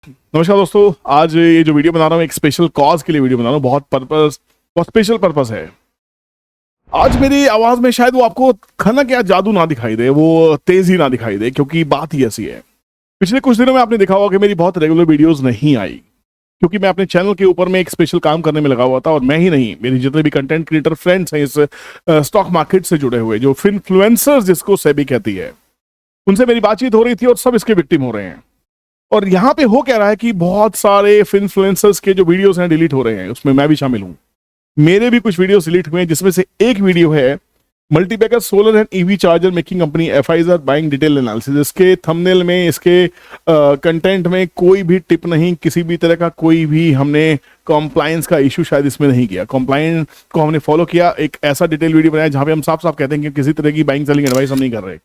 नमस्कार दोस्तों। आज ये जो वीडियो बना रहा हूँ एक स्पेशल कॉज के लिए वीडियो बना रहा हूँ। बहुत स्पेशल पर्पस है। आज मेरी आवाज में शायद वो आपको खनक या जादू ना दिखाई दे, वो तेजी ना दिखाई दे, क्योंकि बात ही ऐसी है। पिछले कुछ दिनों में आपने देखा होगा कि मेरी बहुत रेगुलर वीडियोस नहीं आई, क्योंकि मैं अपने चैनल के ऊपर में एक स्पेशल काम करने में लगा हुआ था। और मैं ही नहीं, मेरे जितने भी कंटेंट क्रिएटर फ्रेंड्स हैं इस स्टॉक मार्केट से जुड़े हुए, जो इन्फ्लुएंसर्स जिसको सेबी कहती है, उनसे मेरी बातचीत हो रही थी और सब इसके विक्टिम हो रहे हैं। और यहाँ पे हो क्या रहा है कि बहुत सारे इन्फ्लुएंसर्स के जो वीडियोस हैं डिलीट हो रहे हैं, उसमें मैं भी शामिल हूँ। मेरे भी कुछ वीडियोस डिलीट हुए हैं, जिसमें से एक वीडियो है multibagger solar and EV charger making company FIIs are buying detail analysis. इसके थंबनेल में, इसके कंटेंट में कोई भी टिप नहीं, किसी भी तरह का कोई भी हमने कॉम्प्लायंस का इशू शायद इसमें नहीं किया। कॉम्प्लायंस को हमने फॉलो किया, एक ऐसा डिटेल वीडियो बनाया जहां पे हम साफ साफ कहते हैं कि किसी तरह की बाइंग सेलिंग एडवाइस हम नहीं कर रहे।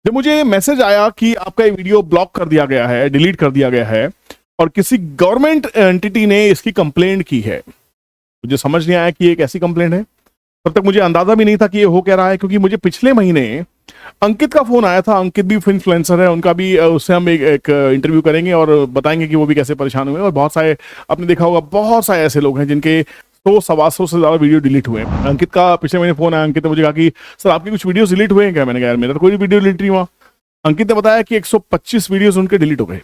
जब मुझे मैसेज आया कि आपका ये वीडियो ब्लॉक कर दिया गया है, डिलीट कर दिया गया है, और किसी गवर्नमेंट एंटिटी ने इसकी कंप्लेंट की है, मुझे समझ नहीं आया कि ये एक ऐसी कंप्लेंट है। तब तक मुझे अंदाजा भी नहीं था कि ये हो क्या रहा है, क्योंकि मुझे पिछले महीने अंकित का फोन आया था। अंकित भी इन्फ्लुएंसर है, उनका भी उससे हम एक इंटरव्यू करेंगे और बताएंगे कि वो भी कैसे परेशान हुए। और बहुत सारे, आपने देखा होगा, बहुत सारे ऐसे लोग हैं जिनके 100-125 से ज्यादा वीडियो डिलीट हुए हैं। अंकित का पिछले महीने फोन आया। अंकित ने मुझे कहा कि सर आपकी कुछ वीडियोस डिलीट हुए हैं क्या? मैंने कहा यार मेरा तो कोई वीडियो डिलीट नहीं हुआ। अंकित ने बताया कि 125 वीडियोस उनके डिलीट हो गए।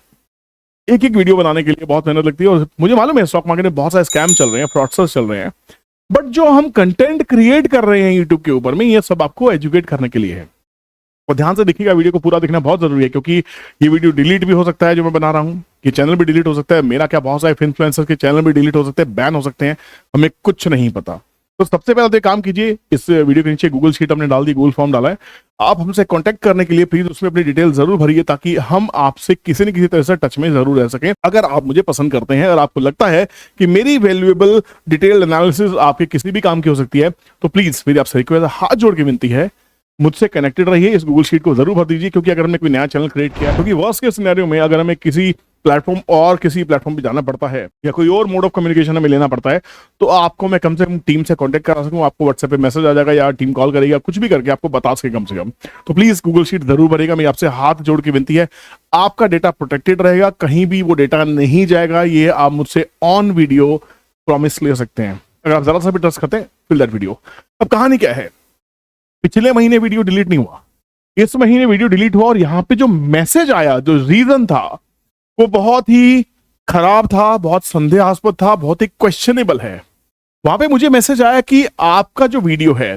एक एक वीडियो बनाने के लिए बहुत मेहनत लगती है, और मुझे मालूम है स्टॉक मार्केट में बहुत सारे स्कैम चल रहे हैं, फ्रॉडस्टर्स चल रहे हैं, बट जो हम कंटेंट क्रिएट कर रहे हैं यूट्यूब के ऊपर में, ये सब आपको एजुकेट करने के लिए है। और ध्यान से देखिएगा, वीडियो को पूरा देखना बहुत जरूरी है, क्योंकि ये वीडियो डिलीट भी हो सकता है जो मैं बना रहा हूँ, ये चैनल भी डिलीट हो सकता है, मेरा क्या बहुत सारे इन्फ्लुएंसर के चैनल भी डिलीट हो सकते हैं, बैन हो सकते हैं, हमें कुछ नहीं पता। तो सबसे पहले तो एक काम कीजिए, इस वीडियो के नीचे गूगल शीट हमने डाल दी, गूगल फॉर्म डाला है। आप हमसे कांटेक्ट करने के लिए प्लीज उसमें अपनी डिटेल जरूर भरिए, ताकि हम आपसे किसी न किसी तरह से टच में जरूर रह सकें। अगर आप मुझे पसंद करते हैं और आपको लगता है कि मेरी वैल्यूएबल डिटेल एनालिसिस आपके किसी भी काम की हो सकती है, तो प्लीज मेरी आपसे रिक्वेस्ट, हाथ जोड़ के विनती है, मुझसे कनेक्टेड रहिए। इस गूगल शीट को जरूर भर दीजिए, क्योंकि अगर हमने कोई नया चैनल क्रिएट किया है, क्योंकि वर्स्ट के सिनेरियो में अगर हमें किसी प्लेटफॉर्म पे जाना पड़ता है या कोई और मोड ऑफ कम्युनिकेशन हमें लेना पड़ता है, तो आपको मैं कम से कम टीम से कांटेक्ट करा सकूं, आपको व्हाट्सएप पे मैसेज आ जाएगा या टीम कॉल करेगी, कुछ भी करके आपको बता सके कम से कम। तो प्लीज गूगल शीट जरूर भरेगा। मेरी आपसे हाथ जोड़ के विनती है, आपका डेटा प्रोटेक्टेड रहेगा, कहीं भी वो डेटा नहीं जाएगा, ये आप मुझसे ऑन वीडियो प्रॉमिस ले सकते हैं। अगर आप जरा सा भी ट्रस्ट करते हैं, फिल दैट वीडियो। अब कहानी क्या है, पिछले महीने वीडियो डिलीट नहीं हुआ, इस महीने वीडियो डिलीट हुआ, और यहां पे जो मैसेज आया, जो रीजन था, वो बहुत ही खराब था, बहुत संदेहास्पद था, बहुत ही क्वेश्चनेबल है। वहां पे मुझे मैसेज आया कि आपका जो वीडियो है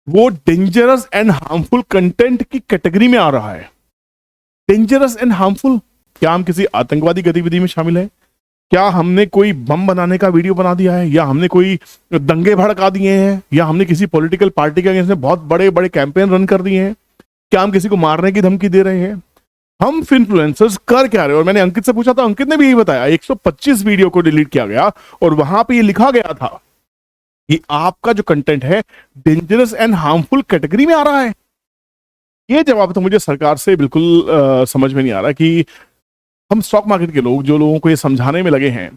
वो डेंजरस एंड हार्मफुल कंटेंट की कैटेगरी में आ रहा है। डेंजरस एंड हार्मफुल, क्या हम किसी आतंकवादी गतिविधि में शामिल है? क्या हमने कोई बम बनाने का वीडियो बना दिया है, या हमने कोई दंगे भड़का दिए हैं, या हमने किसी पॉलिटिकल पार्टी के अगेंस्ट में बहुत बड़े बड़े कैंपेन रन कर दिए हैं? क्या हम किसी को मारने की धमकी दे रहे हैं? हम इन्फ्लुएंसर्स कर क्या रहे हैं? और मैंने अंकित से पूछा था, अंकित ने भी यही बताया, 125 वीडियो को डिलीट किया गया, और वहां पे ये लिखा गया था कि आपका जो कंटेंट है डेंजरस एंड हार्मफुल कैटेगरी में आ रहा है। ये जवाब तो मुझे सरकार से बिल्कुल समझ में नहीं आ रहा कि हम स्टॉक मार्केट के लोग, जो लोगों को ये समझाने में लगे हैं,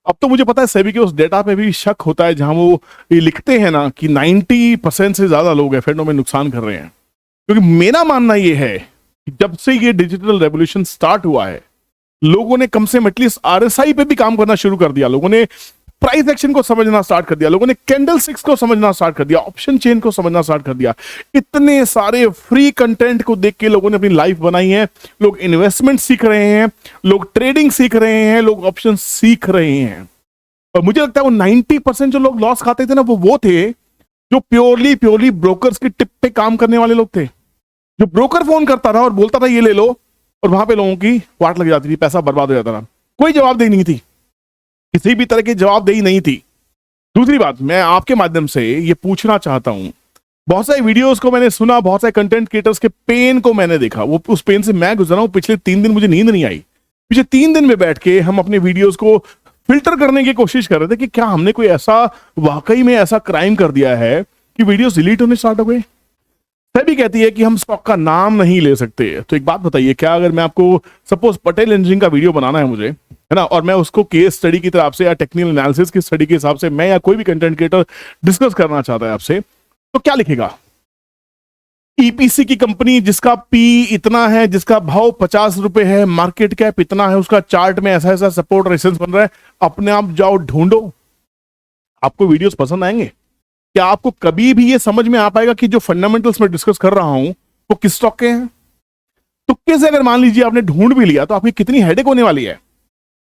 अब तो मुझे पता है सेबी के उस डेटा पे भी शक होता है, जहां वो ये लिखते हैं ना कि 90% से ज्यादा लोग एफएनओ में नुकसान कर रहे हैं। क्योंकि मेरा मानना ये है कि जब से ये डिजिटल रेवोल्यूशन स्टार्ट हुआ है, लोगों ने कम से कम एटलीस्ट आरएसआई पे भी काम करना शुरू कर दिया, लोगों ने प्राइस एक्शन को समझना स्टार्ट कर दिया, लोगों ने कैंडल स्टिक्स को समझना स्टार्ट कर दिया, ऑप्शन चेन को समझना स्टार्ट कर दिया। इतने सारे फ्री कंटेंट को देख के लोगों ने अपनी लाइफ बनाई है। लोग इन्वेस्टमेंट सीख रहे हैं, लोग ट्रेडिंग सीख रहे हैं, लोग ऑप्शन सीख रहे हैं। और मुझे लगता है वो 90% जो लोग लॉस खाते थे ना, वो थे जो प्योरली ब्रोकर्स की टिप पे काम करने वाले लोग थे। जो ब्रोकर फोन करता था और बोलता था ये ले लो, और वहां पे लोगों की वाट लग जाती थी, पैसा बर्बाद हो जाता था, कोई जवाबदेही नहीं थी, किसी भी तरह की जवाबदेही नहीं थी। दूसरी बात, मैं आपके माध्यम से ये पूछना चाहता हूं, बहुत सारे वीडियोस को मैंने सुना, बहुत सारे कंटेंट क्रिएटर्स के पेन को मैंने देखा, वो उस पेन से मैं गुजरा हूं। पिछले 3 दिन मुझे नींद नहीं आई। पिछले 3 दिन में बैठ के हम अपने वीडियोस को फिल्टर करने की कोशिश कर रहे थे कि क्या हमने कोई ऐसा, वाकई में ऐसा क्राइम कर दिया है कि वीडियोस डिलीट होने स्टार्ट हो गए। सेबी कहती है कि हम स्टॉक का नाम नहीं ले सकते। तो एक बात बताइए, क्या अगर मैं आपको सपोज पटेल इंजीनियरिंग का वीडियो बनाना है मुझे, है ना, और मैं उसको केस स्टडी की तरफ से या टेक्निकल एनालिसिस की स्टडी के हिसाब से मैं या कोई भी कंटेंट क्रिएटर डिस्कस करना चाहता है आपसे, तो क्या लिखेगा? ईपीसी की कंपनी जिसका पी इतना है, जिसका भाव 50 रुपए है, मार्केट कैप इतना है, उसका चार्ट में ऐसा ऐसा सपोर्ट रेजिस्टेंस बन रहा है, अपने आप जाओ ढूंढो। आपको वीडियोस पसंद आएंगे? क्या आपको कभी भी ये समझ में आ पाएगा कि जो फंडामेंटल्स मैं डिस्कस कर रहा हूं वो किस स्टॉक के हैं? तुक्के से अगर मान लीजिए आपने ढूंढ भी लिया तो आपकी कितनी हेडेक होने वाली है।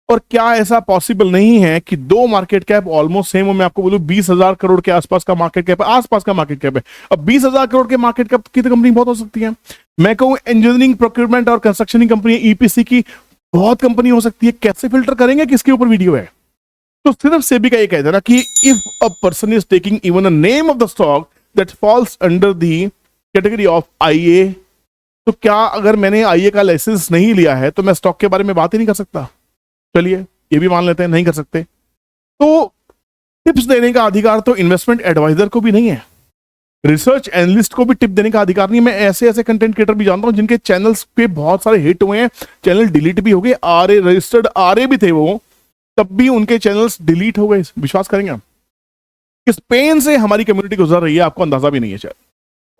और क्या ऐसा पॉसिबल नहीं है कि दो मार्केट कैप ऑलमोस्ट सेम हो? मैं आपको बोलूं 20,000 करोड़ के आसपास का मार्केट कैप है, आसपास का मार्केट कैप है। अब 20,000 करोड़ के मार्केट कैप की तो कंपनी बहुत हो सकती है। मैं कहूं इंजीनियरिंग, प्रोक्योरमेंट और कंस्ट्रक्शन की कंपनी, ईपीसी की बहुत कंपनी हो सकती है। कैसे फिल्टर करेंगे किसके ऊपर वीडियो है? तो सिर्फ सेबी का ये कहता है ना कि if a person is taking even a name of the stock that falls under the category of आईए, तो क्या अगर मैंने आईए का लाइसेंस नहीं लिया है तो मैं स्टॉक के बारे में बात ही नहीं कर सकता? चलिए ये भी मान लेते हैं नहीं कर सकते। तो टिप्स देने का अधिकार तो इन्वेस्टमेंट एडवाइजर को भी नहीं है, रिसर्च एनालिस्ट को भी टिप देने का अधिकार नहीं। मैं ऐसे ऐसे कंटेंट क्रिएटर भी जानता हूं जिनके चैनल्स पे बहुत सारे हिट हुए हैं, चैनल डिलीट भी हो गए, आरए रजिस्टर्ड आरए भी थे वो, तब भी उनके चैनल्स डिलीट हो गए। विश्वास करेंगे आप? किस पेन से हमारी कम्युनिटी गुजर रही है आपको अंदाजा भी नहीं है शायद।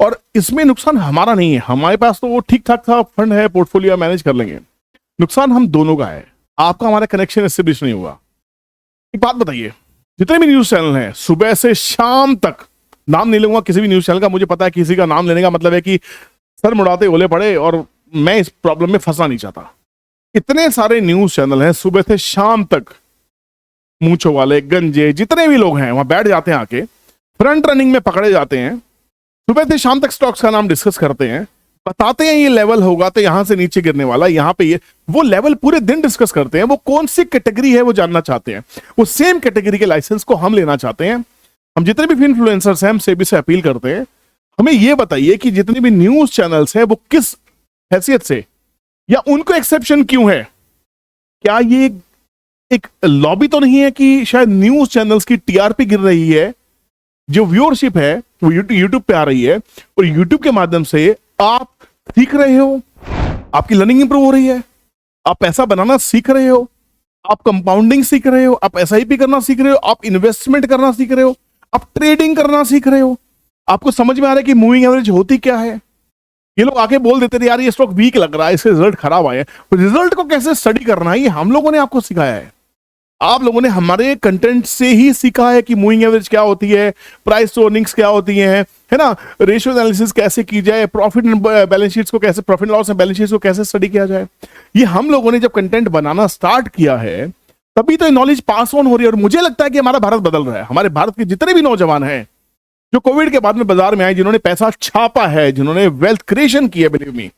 और इसमें नुकसान हमारा नहीं है, हमारे पास तो वो ठीक ठाक था फंड है, पोर्टफोलियो मैनेज कर लेंगे। नुकसान हम दोनों का है, आपका हमारा कनेक्शन एस्टेब्लिश नहीं हुआ। एक बात बताइए, जितने भी न्यूज चैनल हैं सुबह से शाम तक, नाम नहीं लूंगा किसी भी न्यूज चैनल का, मुझे पता है किसी का नाम लेने का मतलब है कि सर मुड़ाते ओले पड़े, और मैं इस प्रॉब्लम में फंसना नहीं चाहता। इतने सारे न्यूज चैनल हैं, सुबह से शाम तक मूंछों वाले, गंजे, जितने भी लोग हैं वहां बैठ जाते हैं, आके फ्रंट रनिंग में पकड़े जाते हैं, सुबह से शाम तक स्टॉक्स का नाम डिस्कस करते हैं, बताते हैं ये लेवल होगा तो यहां से नीचे गिरने वाला, यहां पे ये वो लेवल पूरे दिन डिस्कस करते हैं। वो कौन सी कैटेगरी है वो जानना चाहते हैं, वो सेम कैटेगरी के लाइसेंस को हम लेना चाहते हैं। हम जितने भी इन्फ्लुएंसर्स हैं हम सेबी से अपील करते हैं, हमें ये बताइए कि जितने भी न्यूज चैनल्स हैं वो किस हैसियत से, या उनको एक्सेप्शन क्यों है? क्या ये एक लॉबी तो नहीं है कि शायद न्यूज चैनल्स की टीआरपी गिर रही है, जो व्यूअरशिप है वो यूट्यूब पे आ रही है, और यूट्यूब के माध्यम से आप सीख रहे हो, आपकी लर्निंग इंप्रूव हो रही है, आप पैसा बनाना सीख रहे हो, आप कंपाउंडिंग सीख रहे हो, आप एसआईपी करना सीख रहे हो, आप इन्वेस्टमेंट करना सीख रहे हो, आप ट्रेडिंग करना सीख रहे हो, आपको समझ में आ रहा है कि मूविंग एवरेज होती क्या है। ये लोग आके बोल देते थे यार ये स्टॉक वीक लग रहा है, इसके रिजल्ट खराब आए हैं। रिजल्ट को कैसे स्टडी करना है ये हम लोगों ने आपको सिखाया है। आप लोगों ने हमारे कंटेंट से ही सीखा है कि मूविंग एवरेज क्या होती है, प्राइस टू अर्निंग्स क्या होती है ना, रेशियो एनालिसिस कैसे की जाए, प्रॉफिट एंड बैलेंस शीट्स को कैसे, profit loss and balance sheets को कैसे स्टडी किया जाए। ये हम लोगों ने जब कंटेंट बनाना स्टार्ट किया है तभी तो नॉलेज पास ऑन हो रही है। और मुझे लगता है कि हमारा भारत बदल रहा है। हमारे भारत के जितने भी नौजवान हैं जो कोविड के बाद में बाजार में आए, जिन्होंने पैसा छापा है, जिन्होंने वेल्थ क्रिएशन की है, बिलीव मी,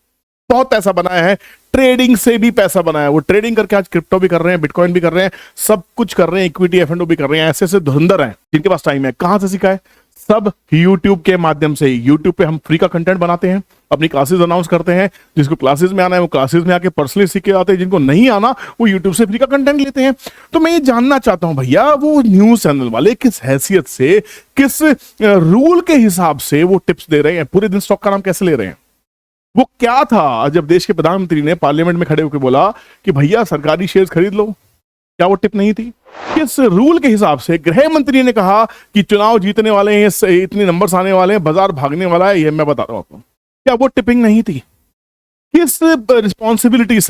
बहुत पैसा बनाया है, ट्रेडिंग से भी पैसा बनाया है। वो ट्रेडिंग करके आज क्रिप्टो भी कर रहे हैं, बिटकॉइन भी कर रहे हैं, सब कुछ कर रहे हैं, इक्विटी एफ&ओ भी कर रहे हैं। ऐसे ऐसे धुरंधर हैं जिनके पास टाइम है। कहां से सीखा है? सब यूट्यूब के माध्यम से। यूट्यूब पे हम फ्री का कंटेंट बनाते हैं, अपनी क्लासेस अनाउंस करते हैं। जिसको क्लासेस में आना है वो क्लासेस में आके पर्सनली सीख के आते हैं, जिनको नहीं आना वो यूट्यूब से फ्री का कंटेंट लेते हैं। तो मैं ये जानना चाहता हूं भैया, वो न्यूज चैनल वाले किस हैसियत से, किस रूल के हिसाब से वो टिप्स दे रहे हैं? पूरे दिन स्टॉक का नाम कैसे ले रहे हैं? वो क्या था जब देश के प्रधानमंत्री ने पार्लियामेंट में खड़े होकर बोला कि भैया सरकारी शेयर्स खरीद लो? क्या वो टिप नहीं थी? किस रूल के हिसाब से गृह मंत्री ने कहा कि चुनाव जीतने वाले हैं, इतने नंबर्स आने वाले हैं, बाजार भागने वाला है? ये मैं बता रहा हूं आपको। क्या वो टिपिंग नहीं थी? किस रिस्पॉन्सिबिलिटी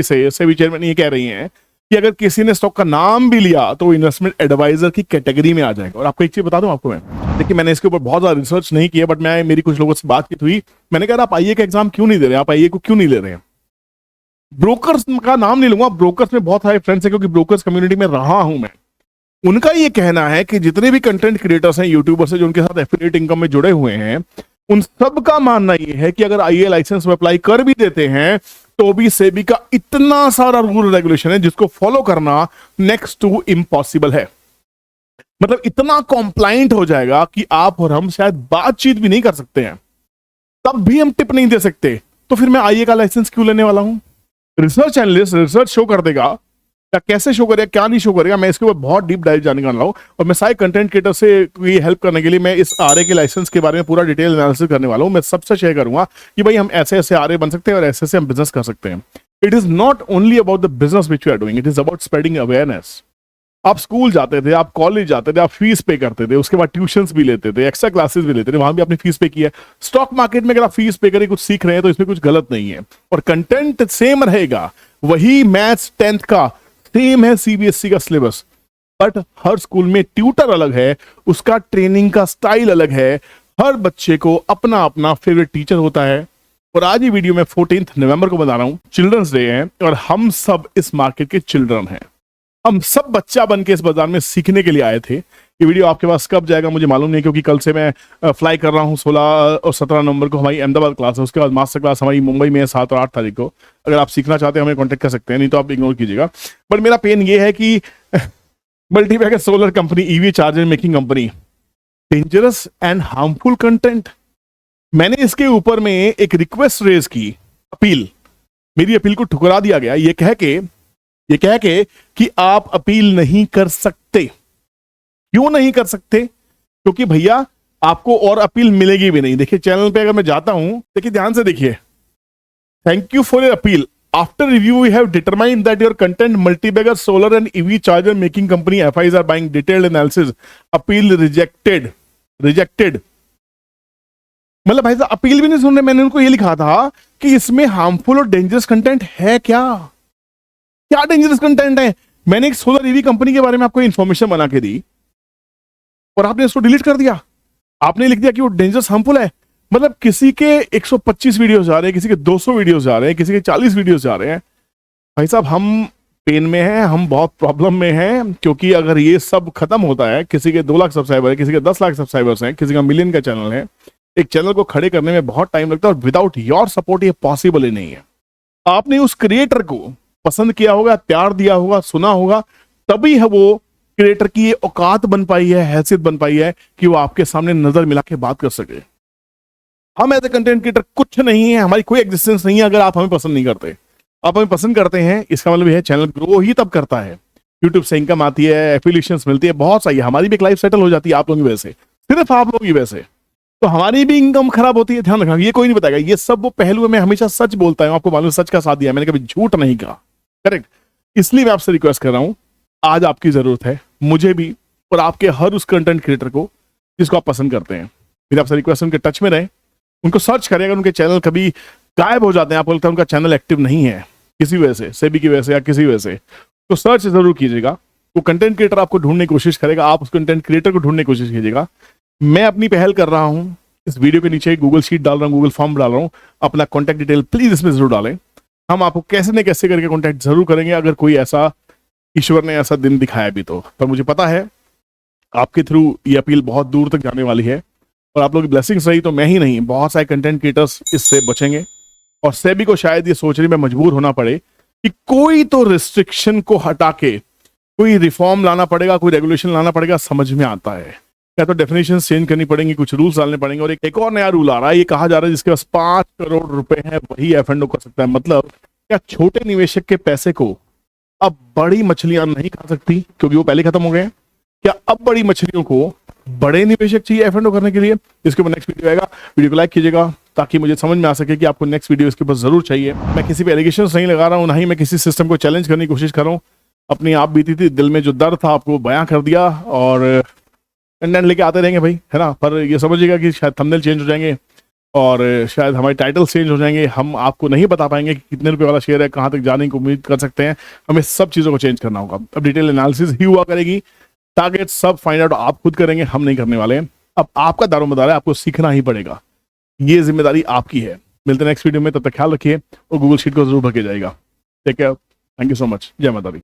से सेबी चेयरमैन ये कह रही हैं कि अगर किसी ने स्टॉक का नाम भी लिया तो इन्वेस्टमेंट एडवाइजर की कैटेगरी में आ जाएगा? और आपको एक चीज बता दूं आपको मैं, देखिए मैंने इसके ऊपर बहुत ज्यादा रिसर्च नहीं किया, बट मैं मेरी कुछ लोगों से बातचीत हुई। मैंने कहा आप आईए का एग्जाम क्यों नहीं दे रहे, आप आईए को क्यों नहीं ले रहे हैं? ब्रोकर्स का नाम नहीं लूंगा, ब्रोकर्स में बहुत सारे फ्रेंड्स हैं क्योंकि ब्रोकर्स कम्युनिटी में रहा हूं मैं। उनका ये कहना है कि जितने भी कंटेंट क्रिएटर्स हैं, यूट्यूबर्स हैं जो उनके साथ एफिलिएट इनकम में जुड़े हुए हैं, उन सब का मानना ये है कि अगर आईए लाइसेंस में अप्लाई कर भी देते हैं तो भी सेबी का इतना सारा रूल रेगुलेशन है जिसको फॉलो करना नेक्स्ट टू इम्पॉसिबल है। मतलब इतना कॉम्प्लाइंट हो जाएगा कि आप और हम शायद बातचीत भी नहीं कर सकते हैं, तब भी हम टिप नहीं दे सकते। तो फिर मैं आईए का लाइसेंस क्यों लेने वाला हूं? रिसर्च एनालिस्ट रिसर्च शो कर देगा, या कैसे शो करेगा, क्या नहीं शो करेगा, मैं इसके ऊपर बहुत डीप डाइव जाने का हूं। और मैं सारे कंटेंट क्रिएटर से हेल्प करने के लिए मैं इस आरए के लाइसेंस के बारे में पूरा डिटेल एनालिसिस करने वाला हूं। मैं सबसे शेयर करूंगा कि भाई हम ऐसे ऐसे आरए बन सकते हैं और ऐसे ऐसे हम बिजनेस कर सकते हैं। It is not only about the business which we are doing, it is about spreading awareness. आप स्कूल जाते थे, आप कॉलेज जाते थे, आप फीस पे करते थे, उसके बाद ट्यूशंस भी लेते थे, एक्स्ट्रा क्लासेस भी लेते थे, वहां भी आपने फीस पे किया है। स्टॉक मार्केट में अगर आप फीस पे करके कुछ सीख रहे हैं तो इसमें कुछ गलत नहीं है, और कंटेंट सेम रहेगा। वही मैथ्स 10th का सेम है, सीबीएसई का सिलेबस, बट हर स्कूल में ट्यूटर अलग है, उसका ट्रेनिंग का स्टाइल अलग है, हर बच्चे को अपना अपना फेवरेट टीचर होता है। और आज ये वीडियो मैं 14 नवंबर को बता रहा हूं, चिल्ड्रंस डे है, और हम सब इस मार्केट के चिल्ड्रन हैं। हम सब बच्चा बन के इस बाजार में सीखने के लिए आए थे। ये वीडियो आपके पास कब जाएगा मुझे मालूम नहीं, क्योंकि कल से मैं फ्लाई कर रहा हूँ। 16 और 17 नवंबर को हमारी अहमदाबाद क्लास है, उसके बाद मास्टर क्लास हमारी मुंबई में है 7 और 8 तारीख को। अगर आप सीखना चाहते हैं हमें कॉन्टेक्ट कर सकते हैं, नहीं तो आप इग्नोर कीजिएगा। बट मेरा पेन ये है कि multibagger solar company, EV charger making company, dangerous and harmful content. मैंने इसके ऊपर में एक रिक्वेस्ट रेज की, अपील, मेरी अपील को ठुकरा दिया गया ये कह के कि आप अपील नहीं कर सकते। क्यों नहीं कर सकते? क्योंकि भैया आपको और अपील मिलेगी भी नहीं। देखिए चैनल पे अगर मैं जाता हूं, देखिए ध्यान से देखिए, thank you for your appeal, after review we have determined that your content multibagger solar and EV charger making company FIIs are buying detailed analysis, appeal rejected. मतलब भाई साहब अपील भी नहीं सुन रहे। मैंने उनको ये लिखा था कि इसमें हार्मफुल और डेंजरस कंटेंट है। क्या डेंजरस कंटेंट है? मैंने एक सोलर ईवी कंपनी के बारे में आपको इंफॉर्मेशन बना के दी और आपने इसको डिलीट कर दिया। आपने लिख दिया कि वो डेंजरस हार्मफुल है। मतलब किसी के 125 वीडियोस जा रहे हैं, किसी के 200 वीडियोस जा रहे हैं, किसी के 40 वीडियोस जा रहे हैं। भाई साहब हम पेन में हैं, हम बहुत प्रॉब्लम में हैं, क्योंकि अगर ये सब खत्म होता है, किसी के 2 लाख सब्सक्राइबर है, किसी के 10 लाख सब्सक्राइबर्स हैं, किसी का मिलियन का चैनल है, एक चैनल को खड़े करने में बहुत टाइम लगता है, और विदाउट योर सपोर्ट ये पॉसिबल ही नहीं है। आपने उस क्रिएटर को पसंद किया होगा, प्यार दिया होगा, सुना होगा, तभी है वो क्रिएटर की ये औकात बन पाई है, हैसियत बन पाई है कि वो आपके सामने नजर मिला के बात कर सके। हम एज ए कंटेंट क्रिएटर कुछ नहीं है, हमारी कोई एग्जिस्टेंस नहीं है अगर आप हमें पसंद नहीं करते। आप हमें पसंद करते हैं, इसका मतलब है चैनल ग्रो ही तब करता है, यूट्यूब से इनकम आती है, एफिलिएशंस मिलती है, बहुत सही है, हमारी भी एक लाइफ सेटल हो जाती है आप लोगों की वजह से, सिर्फ आप लोगों की वजह से। तो हमारी भी इनकम खराब होती है, ध्यान रखना, ये कोई नहीं बताएगा। ये सब वो पहलू में हमेशा सच बोलता है, आपको मालूम, सच का साथ दिया, मैंने कभी झूठ नहीं कहा, करेक्ट। इसलिए मैं आपसे रिक्वेस्ट कर रहा हूं, आज आपकी जरूरत है, मुझे भी, और आपके हर उस कंटेंट क्रिएटर को जिसको आप पसंद करते हैं। मेरी आपसे रिक्वेस्ट है उनके टच में रहें, उनको सर्च करें। अगर उनके चैनल कभी गायब हो जाते हैं, आपको लगता है उनका चैनल एक्टिव नहीं है किसी वजह से, सेबी की वजह से या किसी वजह से, तो सर्च जरूर कीजिएगा। वो कंटेंट क्रिएटर आपको ढूंढने की कोशिश करेगा, आप उस कंटेंट क्रिएटर को ढूंढने की कोशिश कीजिएगा। मैं अपनी पहल कर रहा हूं, इस वीडियो के नीचे गूगल शीट डाल रहा हूं, गूगल फॉर्म डाल रहा हूं, अपना कॉन्टैक्ट डिटेल प्लीज इसमें जरूर डालें। हम आपको कैसे न कैसे करके कॉन्टैक्ट जरूर करेंगे, अगर कोई ऐसा, ईश्वर ने ऐसा दिन दिखाया भी तो। पर मुझे पता है आपके थ्रू ये अपील बहुत दूर तक जाने वाली है, और आप लोगों की ब्लेसिंग्स रही तो मैं ही नहीं, बहुत सारे कंटेंट क्रिएटर्स इससे बचेंगे। और सेबी को शायद ये सोचने में मजबूर होना पड़े कि कोई तो रिस्ट्रिक्शन को हटा के कोई रिफॉर्म लाना पड़ेगा, कोई रेगुलेशन लाना पड़ेगा। समझ में आता है, या तो डेफिनेशन चेंज करनी पड़ेंगी, कुछ रूल्स डालने पड़ेंगे। और एक और नया रूल आ रहा है, ये कहा जा रहा है जिसके पास 5 करोड़ रुपए है वही एफ&ओ कर सकता है। मतलब क्या छोटे निवेशक के पैसे को अब बड़ी मछलियां नहीं खा सकती, क्योंकि वो पहले खत्म हो गए हैं? क्या अब बड़ी मछलियों को बड़े निवेशक चाहिए एफ&ओ करने के लिए? इसके ऊपर नेक्स्ट वीडियो आएगा, वीडियो को लाइक कीजिएगा ताकि मुझे समझ में आ सके कि आपको नेक्स्ट वीडियो इसके ऊपर जरूर चाहिए। मैं किसी पे एलिगेशंस नहीं लगा रहा हूं, ना ही मैं किसी सिस्टम को चैलेंज करने की कोशिश कर रहा हूं। अपनी आप बीती थी, दिल में जो दर्द था आपको बयां कर दिया, और कंटेंट लेके आते रहेंगे भाई, है ना। पर ये समझिएगा कि शायद थंबनेल चेंज हो जाएंगे और शायद हमारे टाइटल चेंज हो जाएंगे। हम आपको नहीं बता पाएंगे कि कितने रुपए वाला शेयर है, कहां तक जाने की उम्मीद कर सकते हैं। हमें सब चीज़ों को चेंज करना होगा। अब डिटेल एनालिसिस ही हुआ करेगी, टारगेट सब फाइंड आउट आप खुद करेंगे, हम नहीं करने वाले हैं। अब आपका दारोमदार है, आपको सीखना ही पड़ेगा, ये जिम्मेदारी आपकी है। मिलते हैं नेक्स्ट वीडियो में, तब तक ख्याल रखिए और गूगल शीट को जरूर भर के जाइएगा। Take care, thank you so much, जय माता दी।